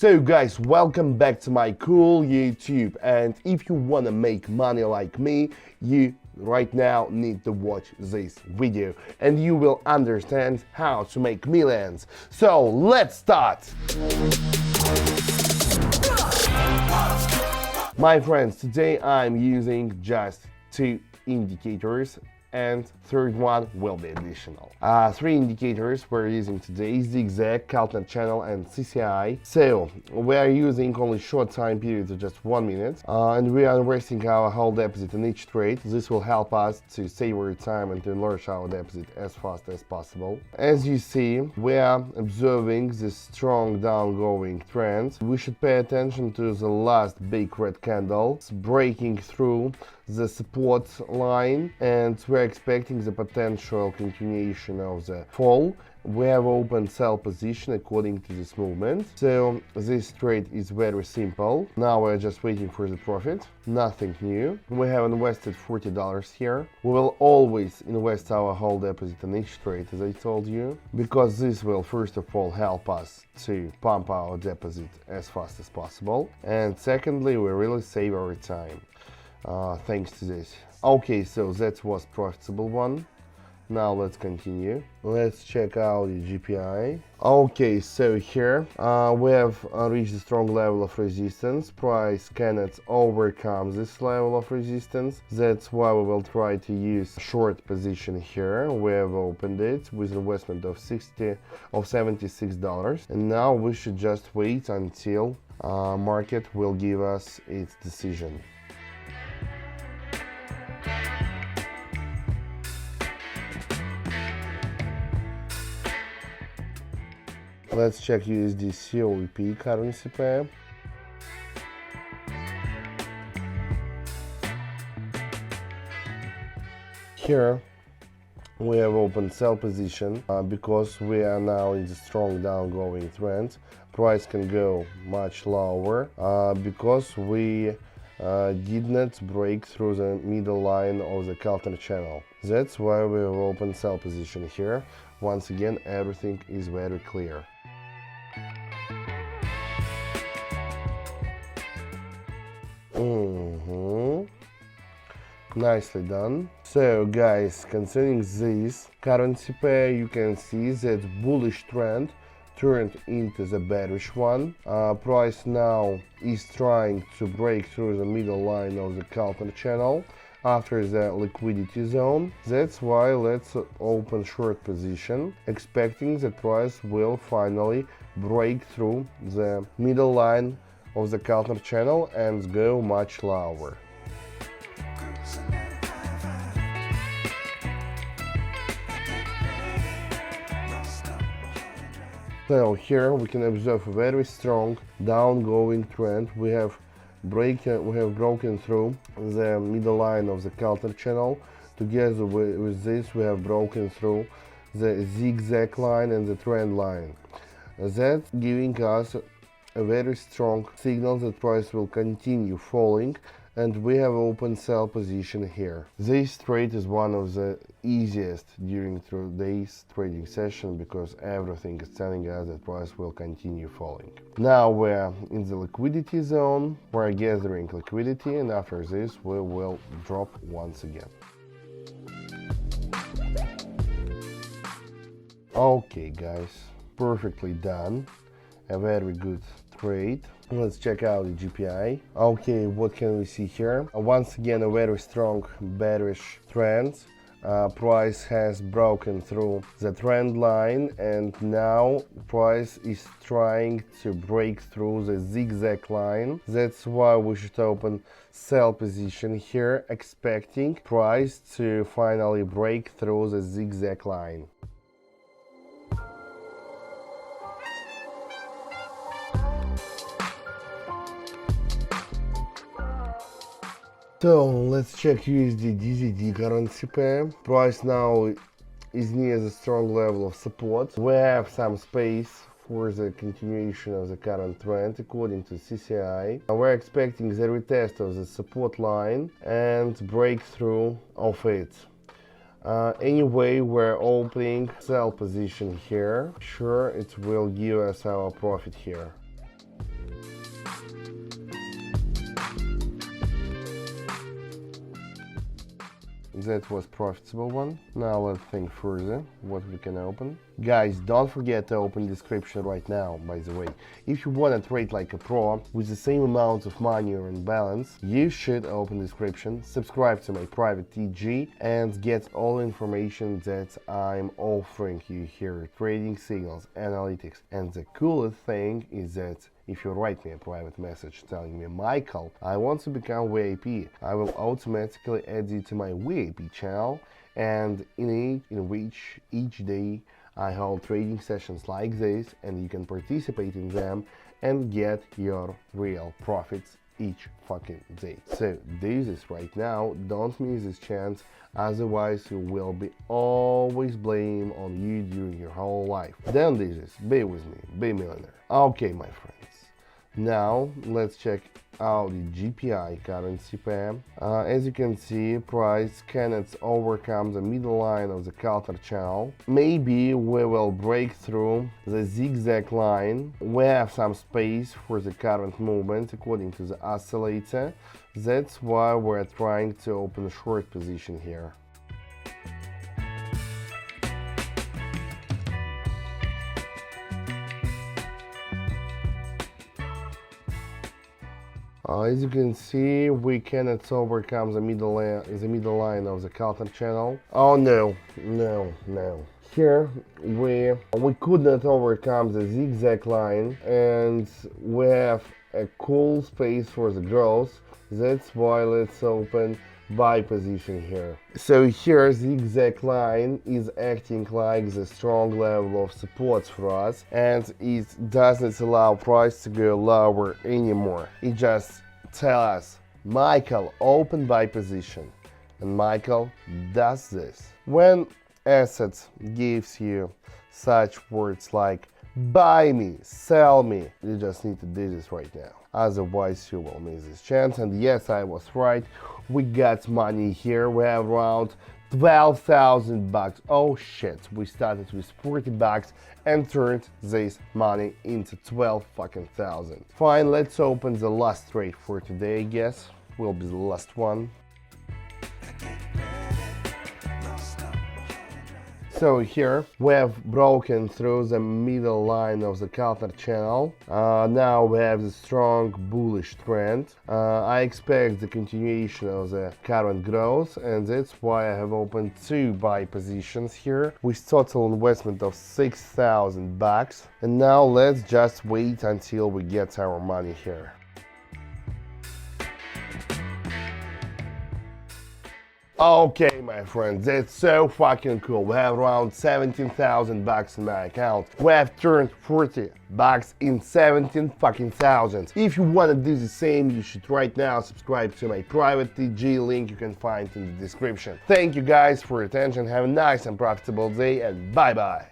So guys, welcome back to my cool YouTube, and if you wanna make money like me, you right now need to watch this video and you will understand how to make millions. So let's start! My friends, today I'm using just two indicators and third one will be additional. Three indicators we're using today: zigzag, Keltner channel and CCI. So we are using only short time periods of just 1 minute, and we are investing our whole deposit in each trade. This will help us to save our time and to enlarge our deposit as fast as possible. As you see, we are observing this strong downgoing trend. We should pay attention to the last big red candle breaking through the support line, and we're expecting the potential continuation of the fall. We have open sell position according to this movement. So this trade is very simple. Now we're just waiting for the profit, nothing new. We have invested $40 here. We will always invest our whole deposit in each trade, as I told you, because this will first of all help us to pump our deposit as fast as possible, and secondly we really save our time thanks to this. Okay, so that was profitable one. Now let's continue. Let's check out the GPI. Okay, so here we have reached a strong level of resistance. Price cannot overcome this level of resistance. That's why we will try to use short position here. We have opened it with investment of $76, and now we should just wait until market will give us its decision. Let's check USD COP currency pair. Here we have open sell position because we are now in the strong downgoing trend. Price can go much lower because we did not break through the middle line of the Keltner channel. That's why we have open sell position here. Once again, everything is very clear. Nicely done. So guys, concerning this currency pair, you can see that bullish trend turned into the bearish one. Price now is trying to break through the middle line of the Keltner channel after the liquidity zone. That's why let's open short position, expecting the price will finally break through the middle line of the Keltner channel and go much lower. So here we can observe a very strong downgoing trend. We have broken through the middle line of the Keltner channel. Together with this, we have broken through the zigzag line and the trend line. That's giving us a very strong signal that price will continue falling, and we have open sell position here. This trade is one of the easiest during today's trading session because everything is telling us that price will continue falling. Now we're in the liquidity zone, we're gathering liquidity, and after this we will drop once again. Okay guys, perfectly done. A very good trade. Let's check out the GPI. Okay, what can we see here? Once again, a very strong bearish trend. Price has broken through the trend line, and now price is trying to break through the zigzag line. That's why we should open sell position here, expecting price to finally break through the zigzag line. So let's check USD/DZD currency pair. Price now is near the strong level of support. We have some space for the continuation of the current trend according to CCI. We're expecting the retest of the support line and breakthrough of it. Anyway, we're opening sell position here. Sure, it will give us our profit here. That was profitable one. Now let's think further what we can open. Guys, don't forget to open description right now, by the way. If you want to trade like a pro with the same amount of money or in balance, you should open description, subscribe to my private TG and get all information that I'm offering you here, trading signals, analytics. And the coolest thing is that if you write me a private message telling me, Michael, I want to become VIP, I will automatically add you to my VIP channel, and in which each day I hold trading sessions like this, and you can participate in them and get your real profits each fucking day. So this is right now, don't miss this chance, otherwise you will be always blamed on you during your whole life. Then this is, be with me, be millionaire. Okay, my friends. Now let's check out the GPI currency pair. As you can see, price cannot overcome the middle line of the counter channel. Maybe we will break through the zigzag line. We have some space for the current movement according to the oscillator. That's why we're trying to open a short position here. As you can see, we cannot overcome the middle line of the counter channel. Oh no. Here we could not overcome the zigzag line, and we have a cool space for the growth. That's why let's open buy position here. So here zigzag line is acting like the strong level of support for us, and it doesn't allow price to go lower anymore. It just tells us, Michael, open buy position, and Michael does this. When assets gives you such words like buy me, sell me, you just need to do this right now, otherwise you will miss this chance. And yes, I was right, we got money here. We have around 12,000 bucks. Oh shit, we started with 40 bucks and turned this money into 12 fucking thousand. Fine, let's open the last trade for today. I guess will be the last one. So here we have broken through the middle line of the counter channel. Now we have the strong bullish trend. I expect the continuation of the current growth, and that's why I have opened two buy positions here with total investment of 6,000 bucks. And now let's just wait until we get our money here. Okay, my friends, that's so fucking cool. We have around 17,000 bucks in my account. We have turned 40 bucks in 17 fucking thousands. If you want to do the same, you should right now subscribe to my private TG, link you can find in the description. Thank you guys for your attention. Have a nice and profitable day, and bye bye.